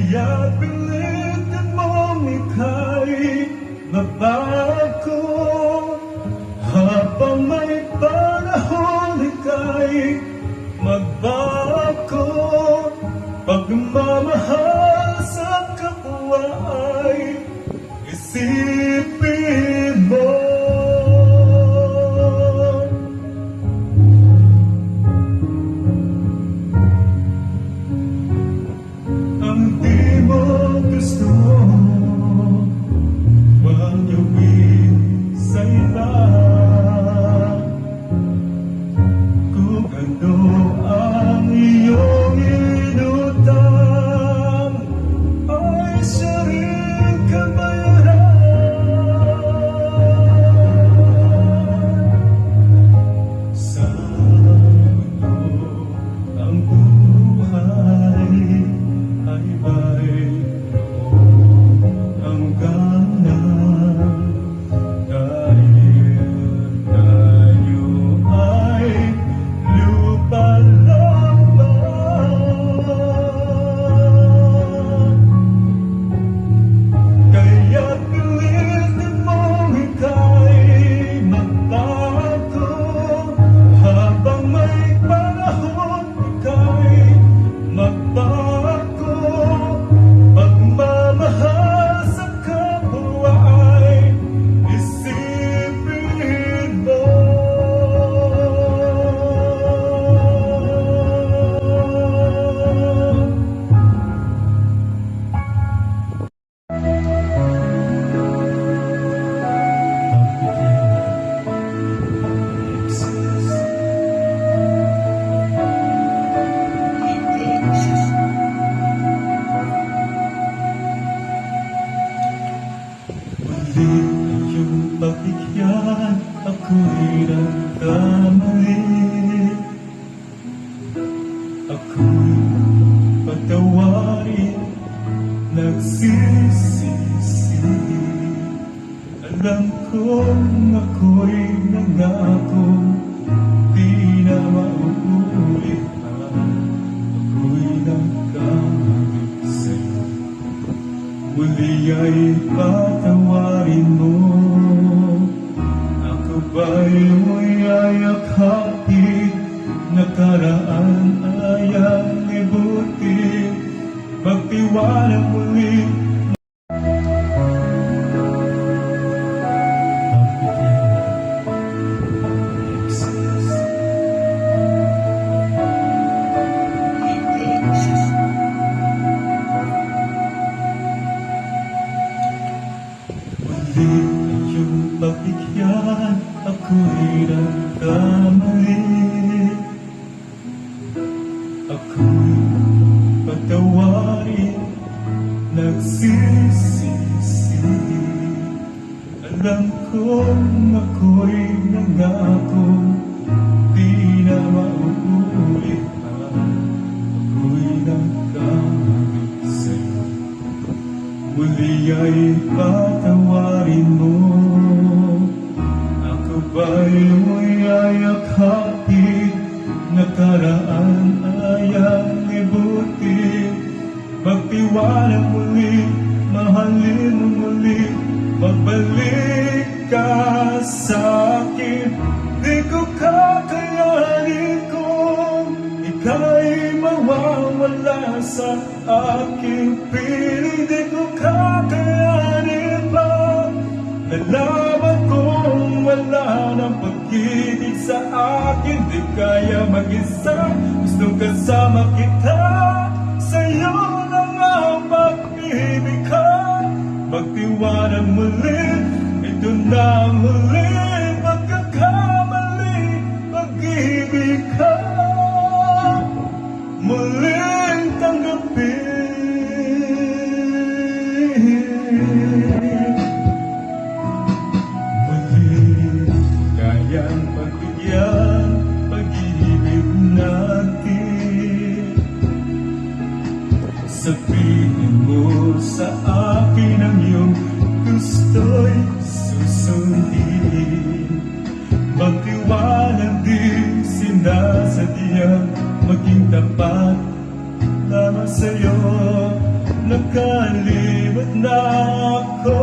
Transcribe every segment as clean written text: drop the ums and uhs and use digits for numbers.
Kaya pilitin mong ika'y mabago. Habang may panahon ika'y magbago. Pagmamahal sa kapwa ay isipin mo. Ang di mo gusto, huwag gawin sa iba. Kung ano ang iyong inutang, ay siya rin kabayaran. Sa mundo ang buhay ay mayroong hangganan. Dahil tayo ay lupa lamang. Kaya pilitin mong ika'y magbago. Habang may panahon ika'y magbago. Pagmamahal sa kapwa ay isipin mo. Muli iyong pabigyan, ako'y nagkamali. Ako'y patawarin, nagsisisi. Alam kong ako'y nangako, di na mauulit pa. Ako'y nagkamali sa'yo. Muli ay patawarin mo. Ako ba'y yakapin? Nakaraan ay ang libutin. Magtiwala muli. Muli iyong pabigyan, ako'y nagkamali. Ako'y patawarin, nagsisisi. Alam kong ako'y nangako, di na mauulit pa. Ako'y nagkamali sa'yo. Muli ay patawarin mo. Ako ba'y yakapin? Nakaraan ay ang libutin. Magtiwala muli, mahalin mo muli. Magbalik ka sa'kin. Di ko kakayanin kung ika'y mawawala sa aking piling. Di ko kakayanin pa. Nalaman kong wala ng pag-ibig sa akin. Di kaya mag-isa, gustong kasama kita. Sa'yo lang ang pag-ibig ka. Magtiwala muli, ito na ang huling pagkakamali. Pag-ibig ka, muling tanggapin. Muli kayang pagbigyan, pag-ibig natin. Sabihin mo sa akin ang iyong gusto'y susundin. Magtiwala din, sinasadya maging tapat lamang sa'yo. nakalimot na ako.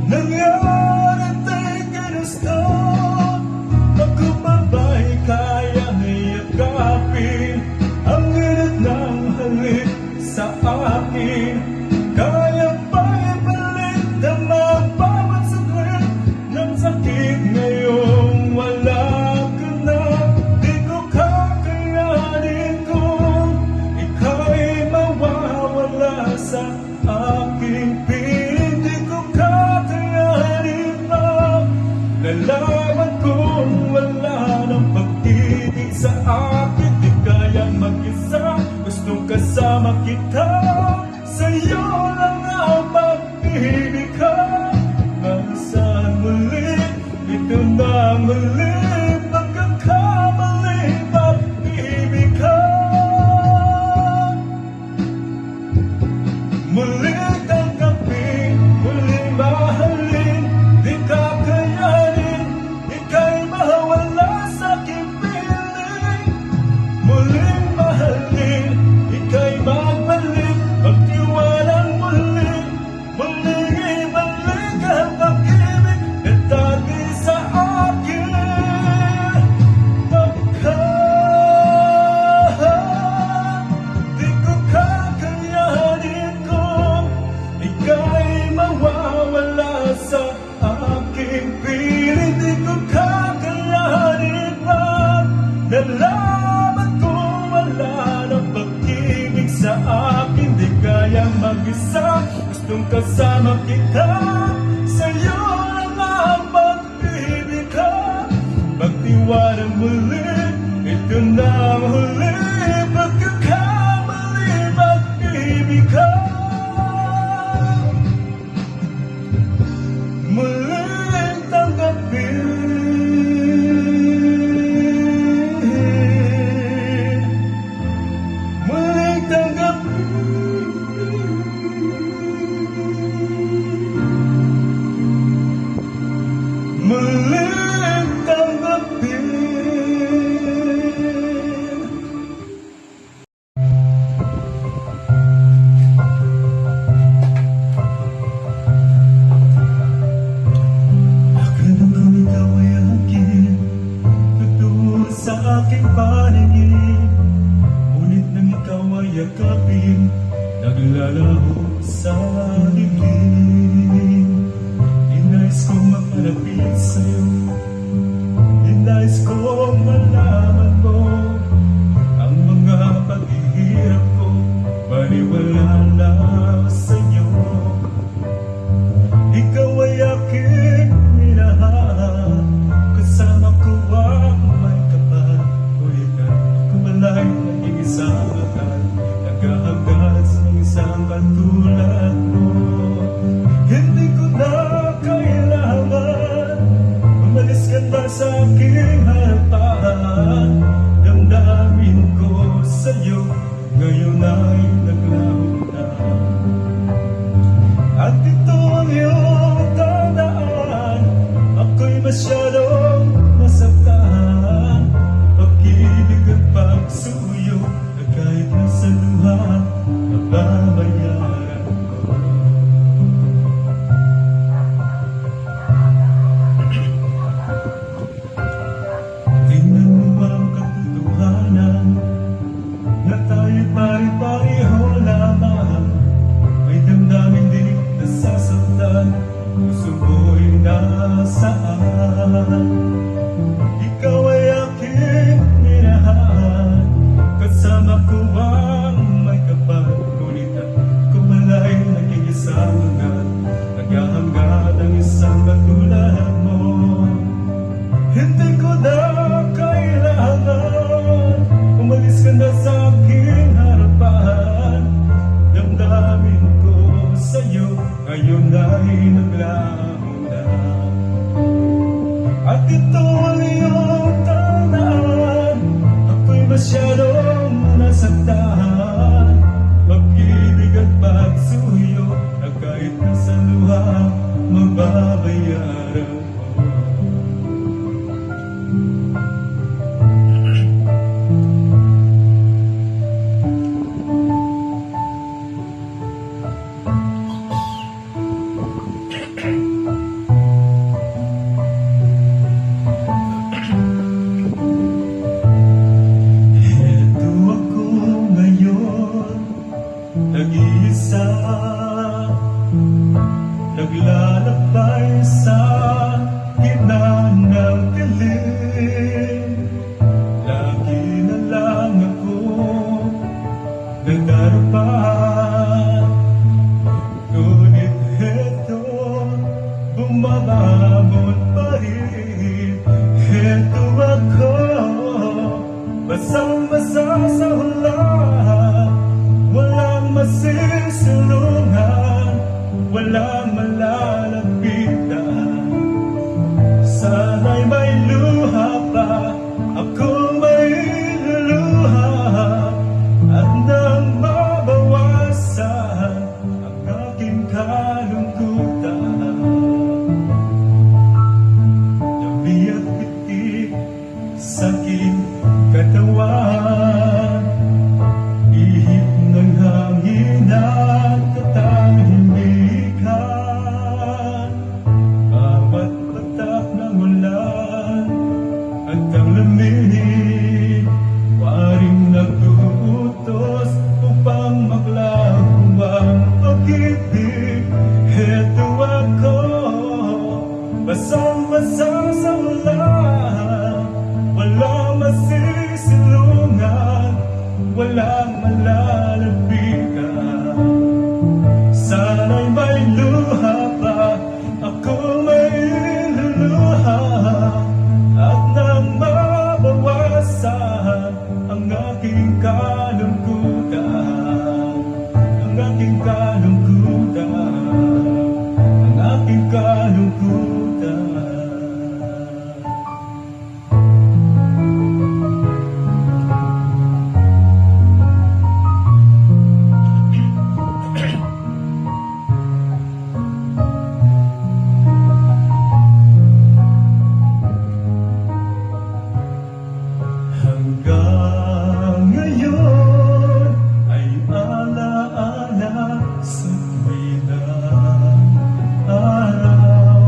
Nangyari ta'y ginusto, ako pa ba'y kayang iyakapin ang init ng halik sa akin? Kaya ba'y balik na mabawat saglit ng sakit ngayong wala ka na? Di ko kakayanin kung ika'y mawawala sa aking piling. Di ko kakayanin pa nalaman kong wala ng pag-ibig sa akin. Di kayang mag-isa, gustong kasama kita. Sa'yo lang ang pag-ibig ka. Saan muli, ito na ang muli pagkakamali, pag-ibig ka. Muling tanggapin, muling mahalin, di kakayanin, ika'y mawala sa aking piling. Muling mahalin, ika'y magbalik, magtiwalang muli, muling ibalik ang pag-ibig na dati sa akin. Di ko kakayanin kung ika'y mawawala sa aking piling. Di ko kakayanin pa nalaman kung wala ng pag-ibig sa akin. Di kayang mag-isa, gustong kasama kita. Sa'yo lang ang pag-ibig ka. Pagtiwalang muli, ito na ang huli pagkakamali, pag-ibig ka. Muling tanggapin, muling tanggapin, muling tanggapin. Akala ko ikaw ay akin, totoo sa aking paningin. Ngunit nang ikaw ay yakapin, naglalaho sa dilim. Inais kong mapalapit sa'yo, inais kong malaman mo ang mga paghihirap ko, baliwala na sa'yo. Ikaw ay aking minahal, kasama ko ang may kapalitan. Kumalay ng isang akal, nagkahanggan sa isang katulad mo. Hindi ko na kailangan umalis ka na sa aking harapan. Damdamin ko sa'yo, ngayon ay naglaho na. At ito ang iyong tandaan, ako'y masyadong nasaktan. Pag-ibig at pagsuyo, na kahit nasa luha, nababayaran ko. Tingnan mo ang katotohanan, na tayo'y pare-pareho lamang. May damdamin din nasasaktan, puso ko'y nasaan. Ikaw ay aking minahal, kasama ko ang may kapal. Ngunit ako pala'y nag-iisang agad, naghahangad ang isang katulad mo. Hindi ko na kailangan umalis ka na sa aking harapan. Damdamin ko sa'yo, ngayon ay naglaho na. At ito ang iyong tandaan, ako'y masyadong nasaktan. Pag-ibig at pagsuyo, na kahit nasa luha, mababayaran mo. nag-iisa, naglalakbay sa gitna ng dilim. Lagi na lang ako nagdarapa, ngunit heto, bumabangon pa rin. Heto ako, basang-basa sa ulan, walang masisilungan, walang malalapitan. Sana'y may luha pa, ako may luluha, at nang mabawasan ang aking kalungkutan. Labi at pitik sa aking katawan, ihip ng hangin at katahimikan. Bawat patak ng ulan at ang lamig, waring nag-uutos upang maglaho ang pag-ibig. Heto ako, basang-basa sa ulan, walang masisilungan, walang malalapitan. Sana'y may luha pa, ako may luluha, at nang mabawasan ang aking kalungkutan, ang aking kalungkutan, ang aking kalungkutan. Hanggang ngayon ay alaala sa tuwing araw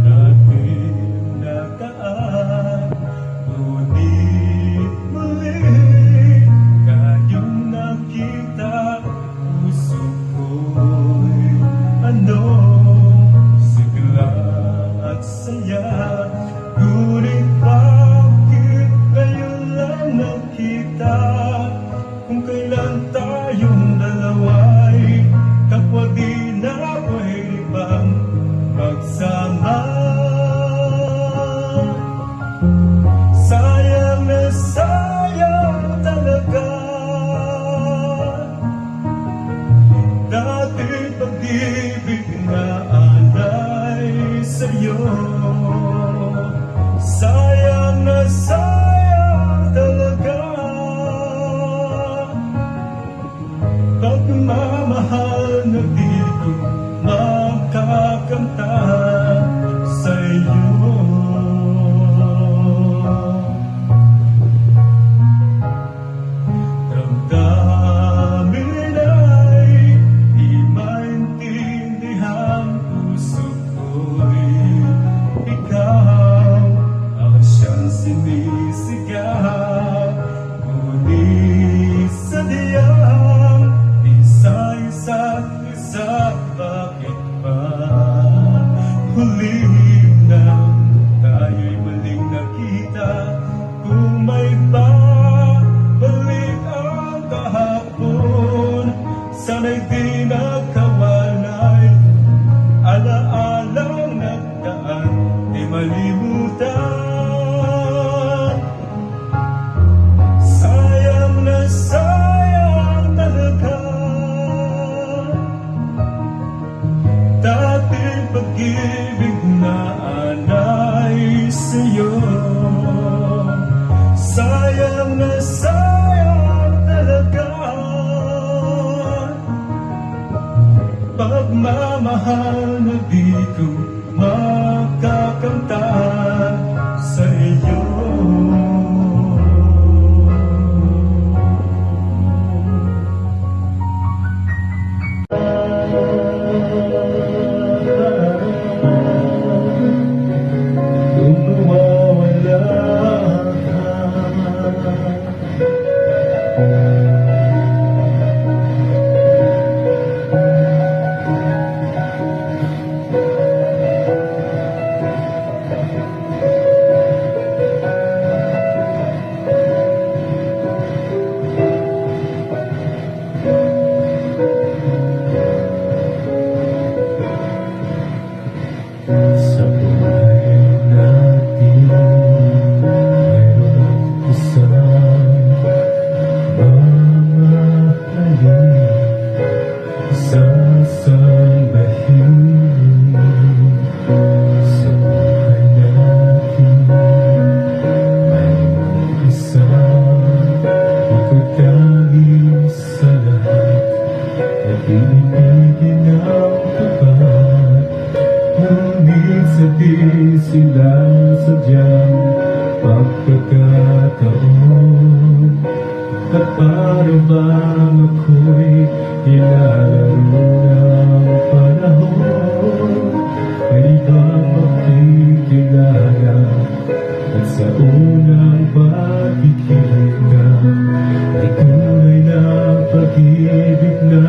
natin nakaan. Ngunit muli tayong nakita, puso ko'y sigla at saya. Ngunit bakit ngayon lang nakita, kung kailan tayong dalawa'y kapwa di na pwede bang magsama? Sayang na sayang talaga dati pag-ibig na alay sa'yo. Sayang na sayang talaga pagmamahal na di ko makakamta sa'yo. Damdamin ay di maintindihan, puso ko'y ikaw ang siyang sinisigaw. Ngunit sadyang isa-isa't isa, bakit ba huli nang tayo'y maling nakita? Kung may babalik ang kahapon, sana'y di nakawalay, alaalang nagdaan di malimutan. Sayang na sayang talaga dating pag-ibig na anay sa'yo. Sayang na sayang talaga pagmamahal na di ko makakamta sa iyo. Kung nawawala ka, Pinipigil ang tapat, ngunit sa di sila sadyang pagkakataon. At para bang ako'y ilalaro ng panahon, ay ibang makikilala. At sa unang pagkikita, ay tunay na pag-ibig na